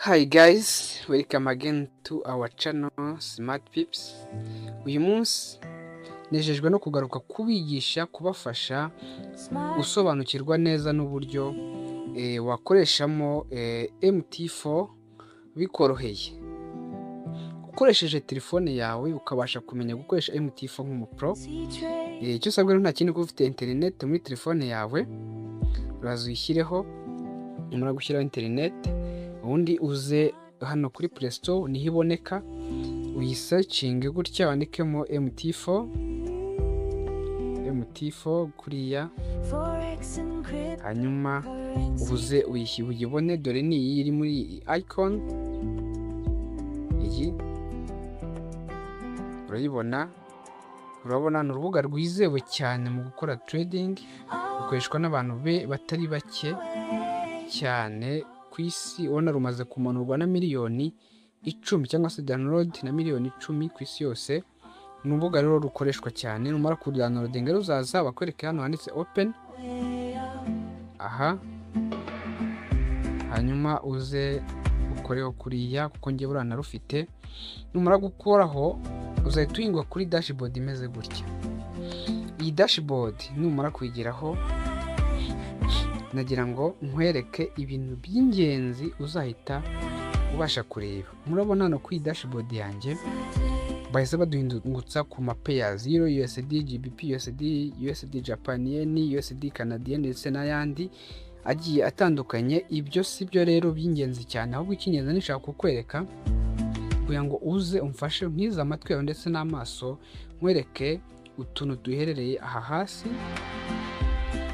Hi guys, welcome again to our channel Smart Pips. Uyu munsi nejejwe no kugaruka kubigisha kubafasha gusobanukirwa neza n'uburyo wakoreshamo MT4 bikoroheye. Ukoresheje telefone yawe ukabasha kumenya gukoresha MT4 nk'umupro. Icyo usabwa nta kindi kuba ufite internet muri telefone yawe, uraza uyishyireho, umara gushyiraho internet ubundi uze hano kuri Play Store niho iboneka, uyisearching gutya wandikemo MT4 kuriya, hanyuma uze uyibone, dore ni iyi iri muri icon iyi urayibona. Urabona ni urubuga rwizewe cyane mu gukora trading, rukoreshwa n'abantu batari bake cyane ku isi. Ubona rumaze kumanurwa na miliyoni 10 cyangwa se download na miliyoni 10 ku isi yose. Ni urubuga rero rukoreshwa cyane. Numara ku downloading ruzaza bakwereka hano handitse open, aha, hanyuma uze ukoreho kuriya kuko ngiye burana rufite. Numara gukoraho uzahita uyingwa kuri dashboard imeze gutya. Iyi dashboard numara kuyigeraho, nagira ngo nkwereke ibintu by'ingenzi uzahita ubasha kureba. Murabona hano ku dashboard yanjye bahise baduhindutsa ku ma pairs: Euro, USD, GBP, USD Japan Yen, USD Canadian ndetse n'ayandi agiye atandukanye. Ibyo sibyo rero by'ingenzi cyane, ahubwo icy'ingenzi nishaka kukwereka kugira ngo uze umfashe nkiza amatwi yawe ndetse n'amaso, nkwereke utuntu duherereye aha hasi.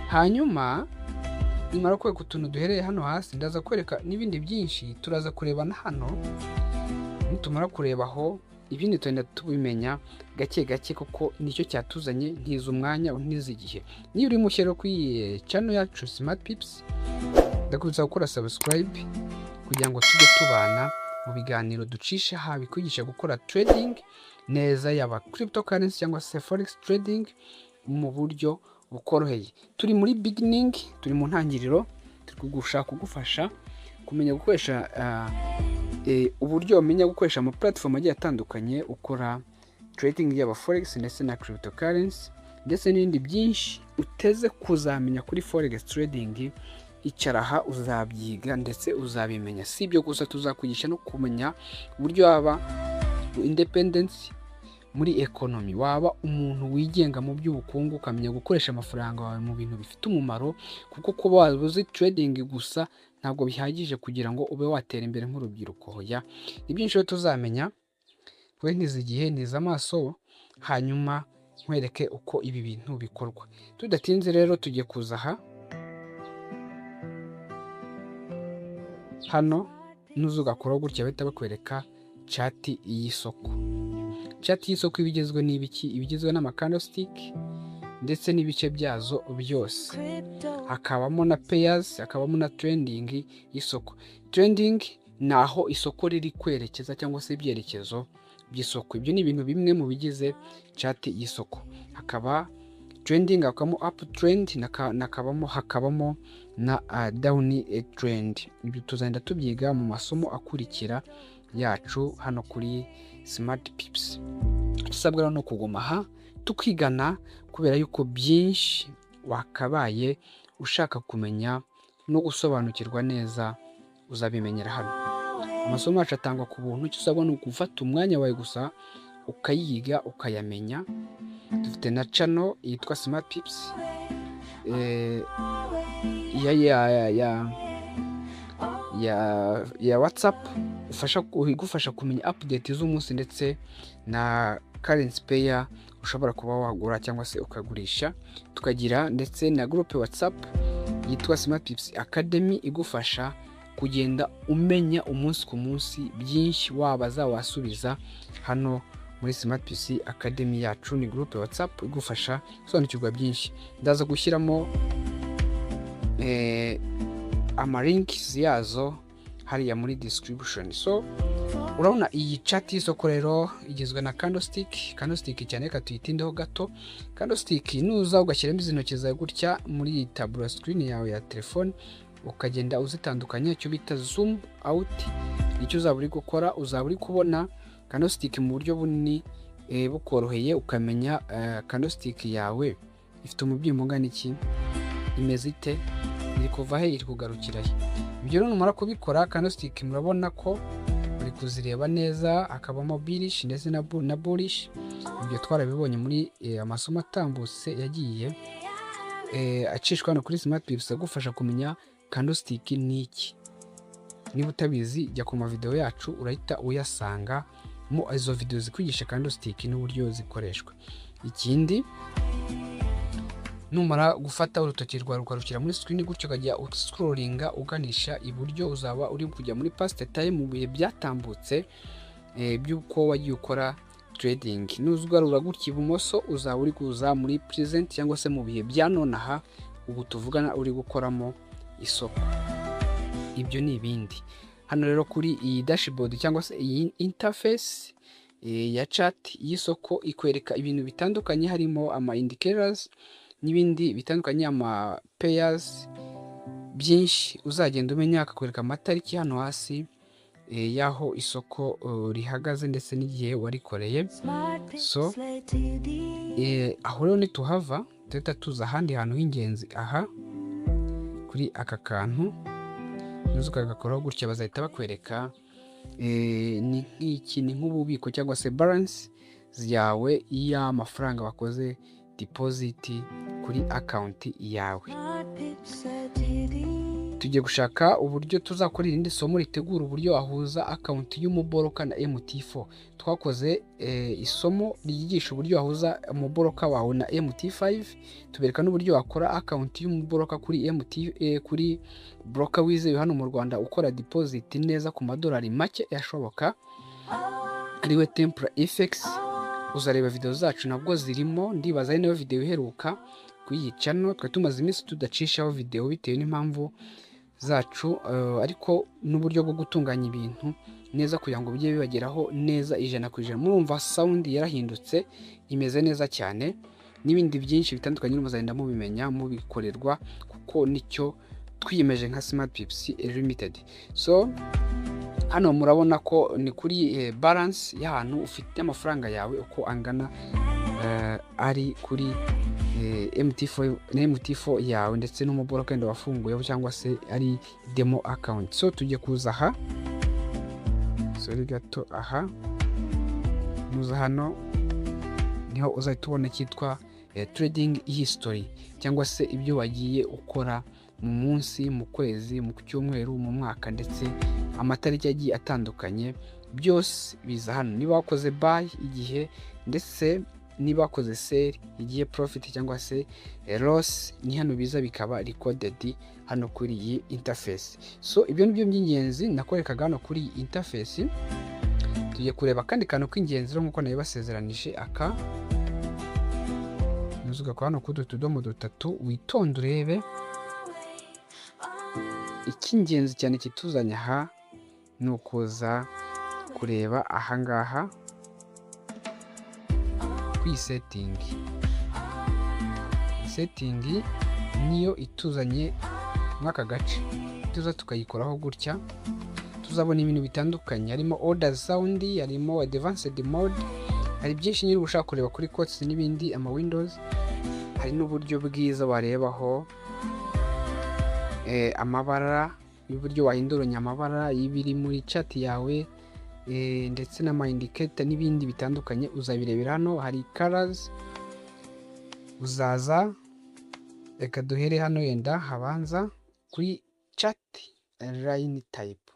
Hanyuma nimara kwereka utuntu duhereye hano hasi, ndaza kwereka n'ibindi byinshi turaza kurebana hano. Nitumara kurebaho ibindi tugenda tubimenya gake gake kuko nicyo cyatuzanye, ntiza umwanya untiza igihe. Niba uri mushya rero kuri channel yacu Smart Pips, ndakubitsa gukora subscribe kugira ngo tujye tubana mu biganiro ducisha aha bikwigisha gukora trading neza, yaba cryptocurrency cyangwa se forex trading mu buryo bukoroheye. Turi muri beginning, turi mu ntangiriro, turi gushaka kugufasha kumenya gukoresha uburyo umenya gukoresha ama platform agiye atandukanye ukora trading yaba forex ndetse na cryptocurrency ndetse n'ibindi byinshi uteze kuzamenya kuri forex trading. Icyaraha uzabyiga ndetse uzabimenya. Si ibyo gusa, tuzakwigisha no kumenya uburyo waba independence muri economy, waba umuntu wigenga mu by'ubukungu, ukamenya gukoresha amafaranga yawe mu bintu bifite umumaro, kuko kuba wabuze trading gusa ntabwo bihagije kugira ngo ube watera imbere nk'urubyiruko. Hoya ni byinshi tuzamenya. We ntiza igihe, ntiza amaso, hanyuma nkwereke uko ibi bintu bikorwa. Tudatinze rero tugiye kuza aha. Hano nuzugakora gutya bahita bakwereka chat y'isoko. Chat y'isoko ibigezwe n'ibiki? Ibigezwe n'ama candlestick ndetse n'ibice byazo byose. Hakabamo na pairs, hakabamo na trending y'isoko. Trending naho isoko riri kwerekeza cyangwa se ibyerekezo by'isoko. Ibyo ni ibintu bimwe mu bigize chat y'isoko. Hakaba trending, hakabamo up trend, hakabamo na down trend. Ibyo tuzagenda tubyiga mu masomo akurikira yacu hano kuri Smart Pips. Tusabwa no kuguma aha tukigana, kubera yuko byinshi wakabaye ushaka kumenya no gusobanukirwa neza uzabimenyera hano. Amasomo yacu atangwa ku buntu. Icyo usabwa ni ugufata umwanya wawe gusa ukayiga ukayamenya. Dufite na channel yitwa Smart Pips ya WhatsApp, igufasha kumenya update z'umunsi ndetse na currency pair ushobora kuba wagura cyangwa se ukagurisha. Tukagira ndetse na group WhatsApp yitwa Smart Pips Academy, igufasha kugenda umenya umunsi ku munsi byinshi wabaza wasubiza hano muri Smart Pips Academy yacu. Ni group WhatsApp igufasha gusobanukirwa byinshi. Ndaza gushyiramo ama links yazo hariya muri description. So urabona iyi chat y'isoko rero igizwe na candlestick cyane, reka tuyitindeho gato. Candlestick nuza ugashyiramo izi ntoki zawe gutya muri tableau screen yawe ya telefone, ukagenda uzitandukanya, icyo bita zoom out. Icyo uzaba uri gukora, uzaba uri kubona candlestick mu buryo bunini bukoroheye, ukamenya candlestick yawe ifite umubyimbo ungana iki, imeze ite, iri kuva he, iri kugarukira he. Ibyo rero numara kubikora candlestick murabona ko uri kuzireba neza, hakabamo bearish ndetse na bullish. Ibyo twarabibonye muri amasomo atambutse yagiye acishwa hano kuri Smart Pips agufasha kumenya candlestick ni iki. Niba utabizi jya ku mavideo yacu urahita uyasanga mu izo video zikwigisha candlestick n'uburyo zikoreshwa. Ikindi, numara gufata urutoki rwawe rukarukira muri screen gutyo ukajya scrollinga uganisha iburyo, uzaba uri kujya muri past time mu bihe byatambutse by'uko wagiye ukora trading. Nuzugarura gutya ibumoso uzaba uri kuza muri present cyangwa se mu bihe bya nonaha ubu tuvugana uri gukoramo isoko. Ibyo ni ibindi. Hano rero kuri iyi dashboard cyangwa se iyi interface ya chart y'isoko ikwereka ibintu bitandukanye, harimo ama indicators n'ibindi bitandukanye, ama pairs byinshi uzagenda umenya, akakwereka amatariki hano hasi yaho isoko rihagaze ndetse n'igihe warikoreye. So aho rero nituhava tuhita tuza ahandi hantu h'ingenzi, aha kuri aka kantu nuza ukagakoraho gutya bazahita bakwereka ni nk'iki, ni nk'ububiko cyangwa se balance yawe y'amafaranga wakoze deposit kuri account yawe. Tugiye gushaka uburyo tuzakorera irindi somo ritegura uburyo wahuza account y'umuboroka na MT4. Twakoze isomo ryigisha uburyo wahuza umuboroka wawe na MT5, tubereka n'uburyo wakora account y'umuboroka kuri broker wizewe hano mu Rwanda ukora deposit neza ku madolari make yashoboka, ariwe Templar FX. Uzareba video zacu nabwo zirimo, ndibaza ari nayo video iheruka kuri channel. Twa tumaze iminsi tudacishaho video bitewe n'impamvu zacu, ariko n'uburyo bwo gutunganya ibintu neza kugira ngo bijye bibageraho neza 100%. Murumva sound yarahindutse, imeze neza cyane, n'ibindi byinshi bitandukanye muzagenda mubimenya mubikorerwa, kuko nicyo twiyemeje nka Smart Pips Limited. So hano murabona ko ni kuri balance y'ahantu ufite amafaranga yawe uko angana, ari kuri MT4 yawe ndetse n'umuboroka wenda wafunguye cyangwa se ari demo account. So tujye kuza aha, sorry gato, aha muza hano niho uzahita ubona cyitwa trading history cyangwa se ibyo wagiye ukora mu munsi, mu kwezi, mu cyumweru, mu mwaka ndetse amatariki agiye atandukanye, byose biza hano. Niba wakoze buy igihe, ndetse niba wakoze sell igihe, profit cyangwa se loss, ni hano biza bikaba recorded hano kuri iyi interface. So ibyo nibyo by'ingenzi nakwerekaga hano kuri iyi interface. Tugiye kureba kandi kantu k'ingenzi nk'uko nabibasezeranije, aka nuzuga kwa hano kudu tudomo dutatu, witonde urebe icy'ingenzi cyane kituzanye aha. Ni ukuza kureba ahangaha kuri setting niyo ituzanye mwaka gace, tuza tukayikoraho gutya. Tuzabona ibintu bitandukanye, harimo order sound, harimo advanced mode, hari byinshi nyiri ushaka kureba kuri quotes n'ibindi, ama windows, hari n'uburyo bwiza warebaho amabara, y'uburyo wahinduranya amabara y'ibiri muri chat yawe, ndetse n'ama indicator n'ibindi bitandukanye uzabirebera hano. Hari colors, uzaza reka duhere hano yenda habanza kuri chat line type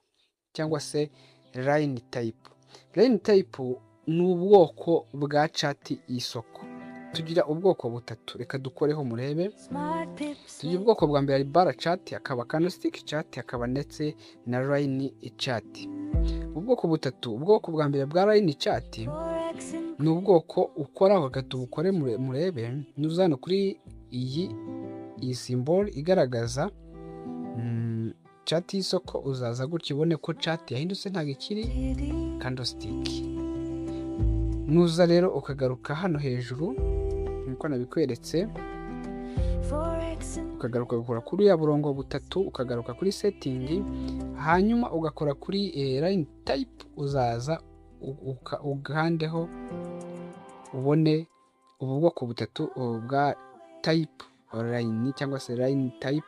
cyangwa se line type. Line type ni ubwoko bwa chat y'isoko. Tugira ubwoko butatu, reka dukoreho murebe. Tugira ubwoko bwa mbere ari bar chart, akaba candlestick chart, akaba ndetse na line chart. Ubwoko butatu, ubwoko bwa mbere bwa line chart ni ubwoko ukora hagati ubukore murebe. Nuzano kuri iyi symbol igaragaza chart y'isoko, uzaza gutya ubone ko chart yahindutse ntago ikiri candlestick. Nuza rero ukagaruka hano hejuru nkuko nabikweretse, ukagaruka ugakora kuri ya burongo butatu, ukagaruka kuri setting, hanyuma ugakora kuri line type, uzaza ugandeho ubone ubu bwoko butatu bwa type line cyangwa se line type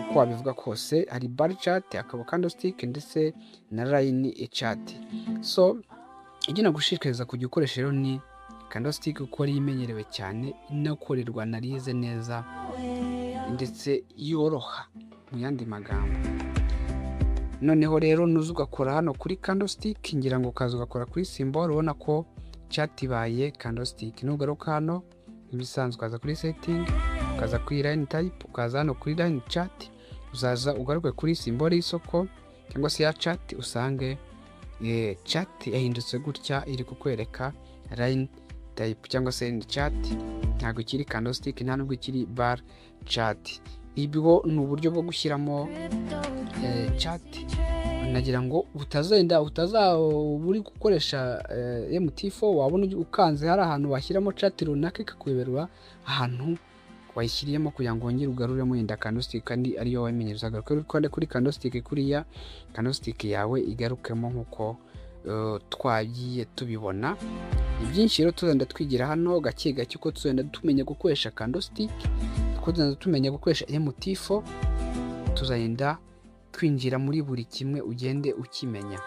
uko wabivuga kose. Hari bar chart, akaba candlestick ndetse na line chart. So icyo nagushishikariza kujya ukoresha rero ni candlestick kuko ari imenyerewe cyane, inakorerwa analize neza ndetse yoroha mu yandi magambo. Noneho rero nuza ugakora hano kuri candlestick, ngira ngo ukaza ugakora kuri symbol, ubona ko chart ibaye candlestick. Nugaruka hano ibisanzwe ukaza kuri setting, ukaza kuri line type, ukaza hano kuri line chart, uzaza ugaruke kuri symbol y'isoko cyangwa se ya chart, usange chart yahindutse gutya, iri kukwereka line type cyangwa se line chart, ntabwo kiri candlestick, nta nubwo kiri bar chart. Ibyo ni uburyo bwo gushyiramo chart. Nagira ngo uri gukoresha MT4 wabona ukanze hari ahantu washyiramo chart runaka ikakuyoberwa ahantu wayishyiriyemo kugira ngo wongere ugaruremo yenda candlestick kandi ariyo wamenyerezaga kuri candlestick, kuriya candlestick yawe igarukemo nkuko twagiye tubibona. Ibyinshi rero tuzenda twigira hano gake gake uko tuzenda tumenya gukoresha candlestick, uko tuzenda tumenya gukoresha MT4, tuzenda twinjira muri buri kimwe ugende ukimenya.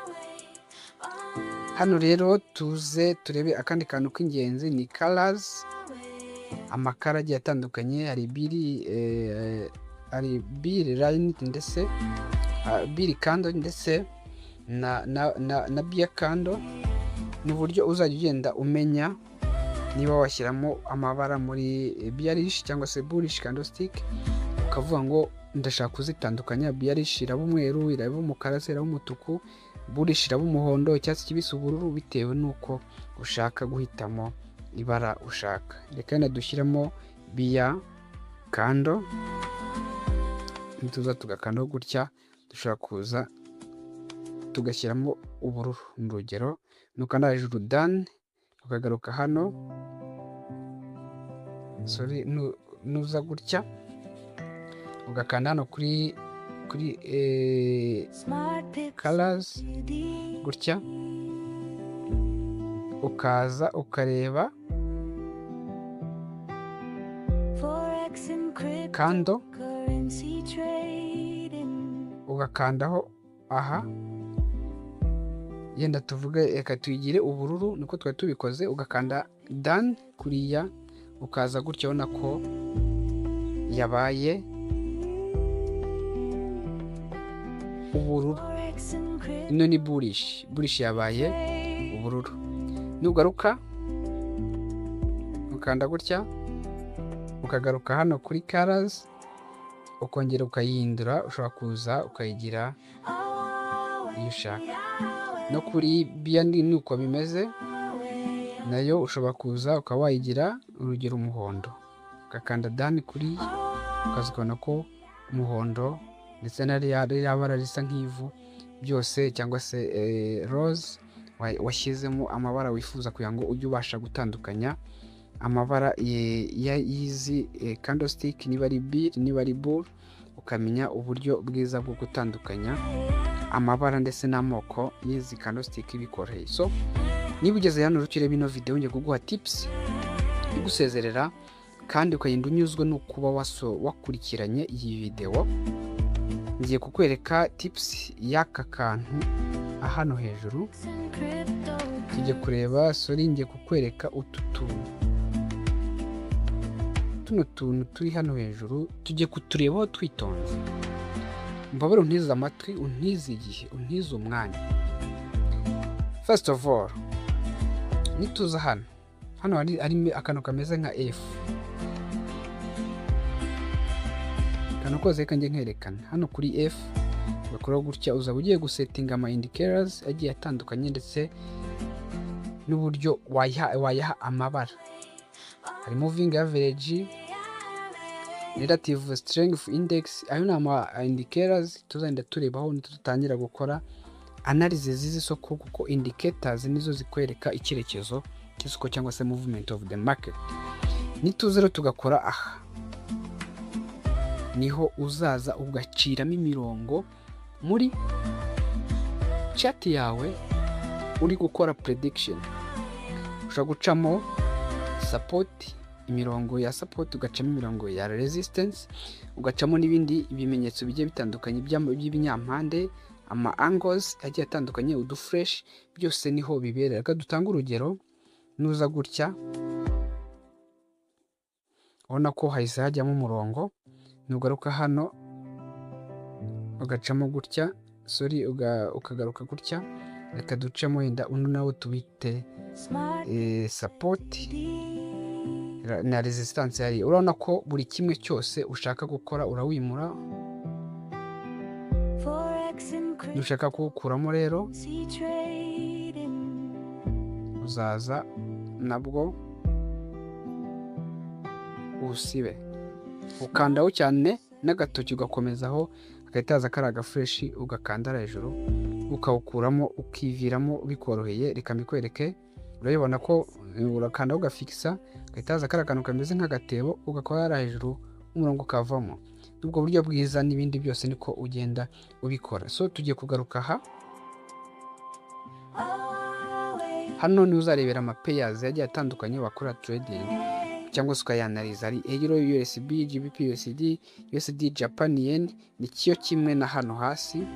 Hano rero tuze turebe akandi kantu k'ingenzi ni colors. Amakara agiye atandukanye, hari bill line ndetse bill candle ndetse na bear candle. Ni uburyo uzajya ugenda umenya niba washyiramo amabara muri bearish cyangwa se bullish candlestick, ukavuga ngo ndashaka kuzitandukanya. Bearish iraba umweru, iraba umukara, iraba umutuku, bullish iraba umuhondo, icyatsi kibisi, ubururu, bitewe nuko ushaka guhitamo ibara ushaka. Reka dushyiramo bear candle, nituza tugakandaho gutya, dushobora kuza tugashyiramo ubururu. Urugero nukanda hejuru done, ukagaruka hano, nuza gutya ugakanda hano kuri colors gutya, ukaza ukareba candle, ugakandaho aha, yenda tuvuge reka tuyigire ubururu, niko twari tubikoze. Ugakanda done kuriya, ukaza gutya ubona ko yabaye ubururu. Ino ni bullish yabaye ubururu. Nugaruka ukanda gutya, ukagaruka hano kuri colors, ukongera ukayihindura. Ushobora kuza ukayigira iyo ushaka. No kuri bear ni uko bimeze, nayo ushobora kuza ukaba wayigira urugero umuhondo, ugakanda done kuri, ukaza ukabona ko umuhondo ndetse na rya bara risa nk'ivu byose cyangwa se rose washyizemo amabara wifuza kugira ngo ujye ubasha gutandukanya amabara y'izi candlestick, niba ari bill niba ari bull, ukamenya uburyo bwiza bwo gutandukanya amabara ndetse n'amoko y'izi candlestick bikoreye. So niba ugeze hano rukire bino video ngiye kuguha tips igusezerera kandi ukagenda unyuzwe no kuba wakurikiranye iyi video. Ngiye kukwereka tips y'aka kantu hano hejuru. Tujye kureba, ngiye kukwereka tuno tuntu turi hano hejuru, tujye kuturebaho twitonze. Mbabare untize amatwi, untize igihe, untize umwanya. First of all, nituza hano hari akantu kameze nka F. Kano koze kanjye nkerekana hano kuri F, ugakora gutya, uzaba ugiye gusettinga ama indicators agiye atandukanye ndetse n'uburyo wayaha amabara. Hari moving average, relative strength index, ayo ni ama indicators tuzagenda turebaho nitutangira gukora analysis z'isoko, kuko indicators nizo zikwereka icyerekezo cy'isoko cyangwa se movement of the market. Nituze rero tugakora aha niho uzaza ugaciramo imirongo muri chat yawe uri gukora prediction. Ushobora gucamo support, imirongo ya support, ugacamo imirongo ya resistance, ugacamo n'ibindi bimenyetso bigiye bitandukanye by'ibinyampande, ama angles agiye atandukanye, udufresh, byose niho bibera. Reka dutanga urugero, nuza gutya ubona ko hahise hajyamo umurongo, nugaruka hano ugacamo gutya, ukagaruka gutya, reka ducemo wenda uno nawo tubite support na resistance yari. Urabona ko buri kimwe cyose ushaka gukora urawimura. Dushaka kuwukuramo rero uzaza nabwo usibe, ukandaho cyane n'agatoki ugakomezaho, hagahita haza kari agafresh ugakanda hejuru ukawukuramo ukiviramo bikoroheye. Reka mbikwereke, urabibona ko urakandaho ugafikisa, hagahita haza kari akantu kameze nk'agatebo ugakora hejuru umurongo ukavamo. Ubwo buryo bwiza n'ibindi byose niko ugenda ubikora. So tugiye kugaruka aha, hano ni uzarebera ama pairs yagiye atandukanye wakora trading cyangwa se ukayanaliza. Ari Euro USD, GBP USD, USD Japan Yen, ni cyo kimwe na hano hasi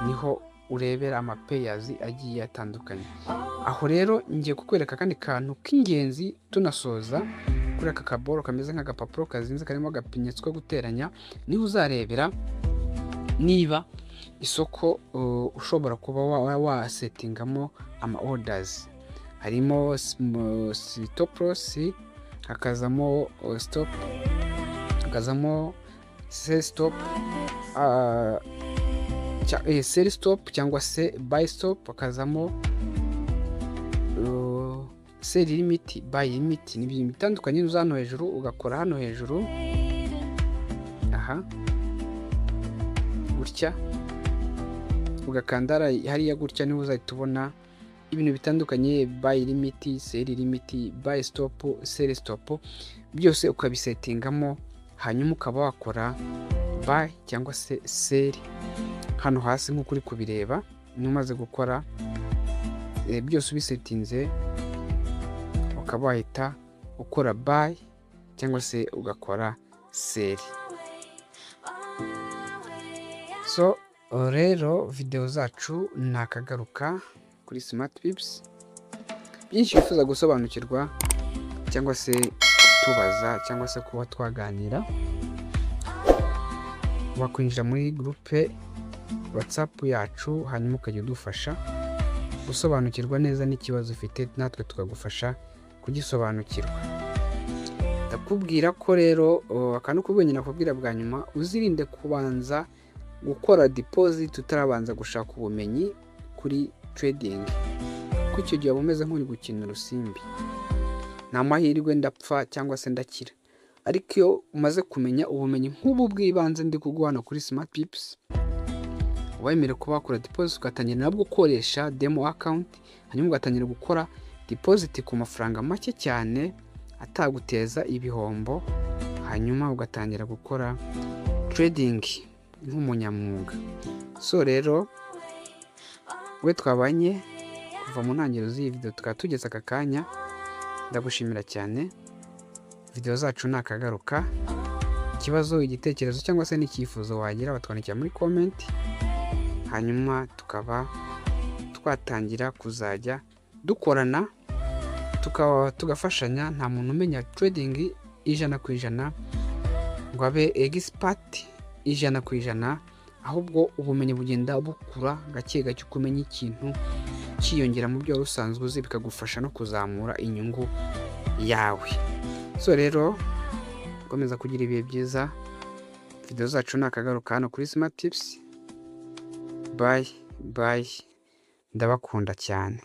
niho urebera ama pairs agiye atandukanye. Aho rero ngiye kukwereka kandi kantu k'ingenzi tunasoza kuri aka kaboro kameze nk'agapapuro kazinze karimo agapinyetso ko guteranya. Niho uzarebera niba isoko ushobora kuba wasetingamo ama orders. Harimo stop loss, hakazamo stop, hakazamo sell stop, sell stop cyangwa se buy stop, hakazamo sell limit, buy limit. Ni ibintu bitandukanye. Uza hano hejuru ugakora hano hejuru aha gutya, ugakanda hariya gutya, niho uzahita ubona ibintu bitandukanye, buy limit, sell limit, buy stop, sell stop, byose ukabisetingamo, hanyuma ukaba wakora buy cyangwa se sell hano hasi nk'uko uri kubireba. Numaze gukora byose ubisetinze, ukaba wahita ukora buy cyangwa se ugakora sell. So rero video zacu nakagaruka kuri Smart Pips. Byinshi wifuza gusobanukirwa cyangwa se tubaza cyangwa se kuba twaganira, wakwinjira muri groupe WhatsApp yacu, hanyuma ukajya udufasha gusobanukirwa neza n'ikibazo ufite, natwe tukagufasha kugisobanukirwa. Ndakubwira ko rero akantu kubwenye nakubwira bwa nyuma, uzirinde kubanza gukora deposit utarabanza gushaka ubumenyi kuri trading, kuko icyo gihe umeze nk'uri gukina urusimbi. Nta mahirwe ndapfa cyangwa se ndakira. Ariko iyo umaze kumenya ubumenyi nk'ubu bw'ibanze ndi kuguhana kuri Smart Pips, wemere kuba wakora deposit, ugatangira nabwo gukoresha demo account, hanyuma ugatangira gukora deposit ku mafaranga make cyane ataguteza ibihombo, hanyuma ugatangira gukora trading nk'umunyamwuga. So rero we twabanye kuva mu ntangiriro z'iyi video tukaba tugeze aka kanya, ndagushimira cyane. Video zacu nakagaruka, ikibazo, igitekerezo cyangwa se n'icyifuzo wagira batwandikira muri comment, hanyuma tukaba twatangira kuzajya dukorana, tugafashanya. Nta muntu umenya trading 100% ngo abe expert 100%, ahubwo ubumenyi bugenda bukura gake gake, kumenya ikintu cyiyongera mu byo rusanzwe uzi, bikagufasha no kuzamura inyungu yawe. So rero komeza kugira ibihe byiza. Video zacu nakagaruka hano kuri Smart Tips. Bye bye, ndabakunda cyane.